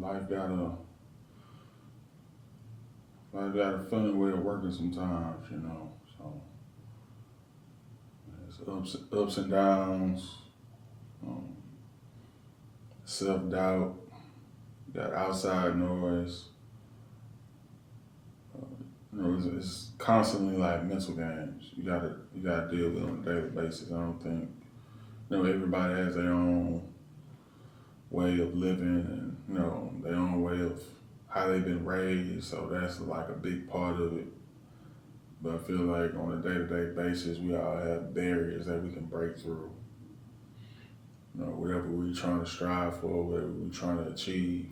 life got a funny way of working sometimes, you know. So it's ups and downs, um, self doubt, got outside noise. It's constantly like mental games. You gotta deal with on a daily basis. I don't think everybody has their own way of living and their own way of how they've been raised. So that's like a big part of it. But I feel like on a day-to-day basis, we all have barriers that we can break through. Whatever we're trying to strive for, whatever we're trying to achieve.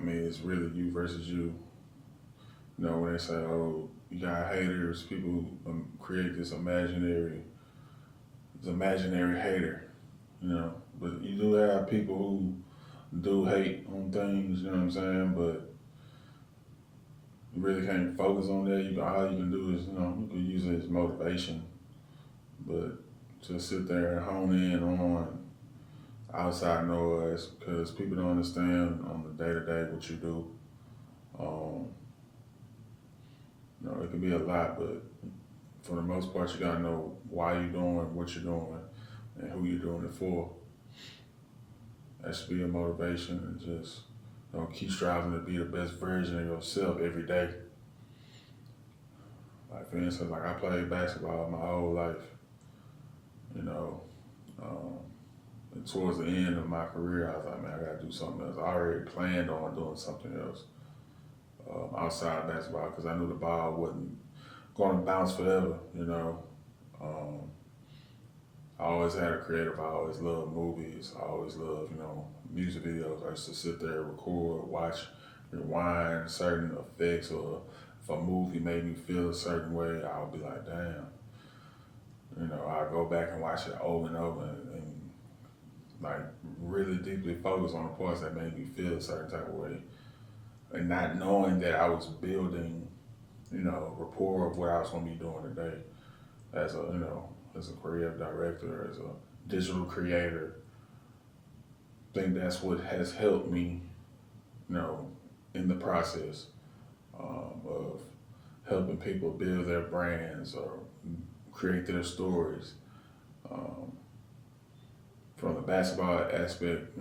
It's really you versus you. When they say, "Oh, you got haters," people create this imaginary hater. But you do have people who do hate on things. You know what I'm saying? But you really can't focus on that. All you can do is, you can use it as motivation, but just sit there and hone in on outside noise because people don't understand on the day to day what you do. Um, it can be a lot, but for the most part, you gotta know why you're doing what you're doing and who you're doing it for. That should be your motivation and just keep striving to be the best version of yourself every day. Like for instance, like I played basketball my whole life, you know. Um, and towards the end of my career, I was like, man, I gotta do something else. I already planned on doing something else outside basketball because I knew the ball wasn't going to bounce forever. Um, I always had a creative. I always loved movies. I always loved, music videos. I used to sit there, record, watch, rewind certain effects, or if a movie made me feel a certain way, I would be like, damn. I go back and watch it over and over and like really deeply focus on the parts that made me feel a certain type of way. And not knowing that I was building, rapport of what I was going to be doing today as a creative director, as a digital creator. I think that's what has helped me, in the process of helping people build their brands or create their stories. Um, from the basketball aspect,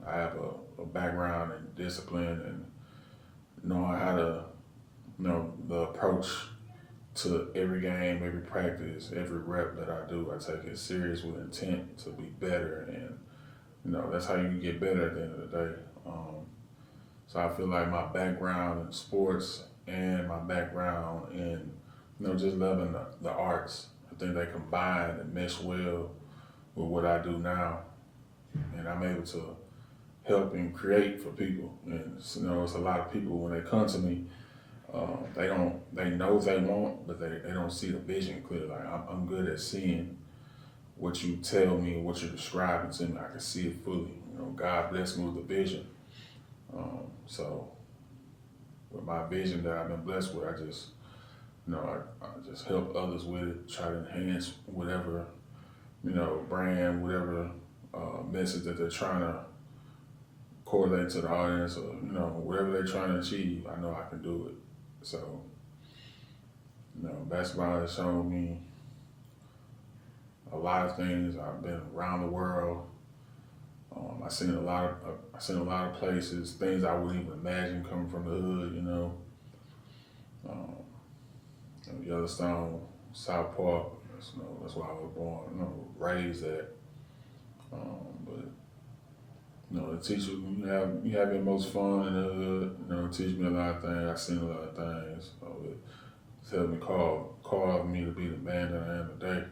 I have a background in discipline and knowing how to, the approach to every game, every practice, every rep that I do. I take it serious with intent to be better, and that's how you get better at the end of the day. So I feel like my background in sports and my background in just loving the arts, I think they combine and mesh well with what I do now, and I'm able to help and create for people. And it's a lot of people when they come to me, they know they want, but they don't see the vision clearly. Like I'm good at seeing what you tell me, what you're describing to me. I can see it fully. God bless me with the vision. So with my vision that I've been blessed with, I just, I just help others with it, try to enhance whatever, brand, whatever message that they're trying to correlate to the audience, or whatever they're trying to achieve. I know I can do it. So, basketball has shown me a lot of things. I've been around the world. I've seen a lot of places, things I wouldn't even imagine coming from the hood. Um, Yellowstone, South Park. That's where I was born. Raised at. But it teaches you have your most fun in the hood. It teaches me a lot of things. I've seen a lot of things. So it's helped me carve me to be the man that I am today.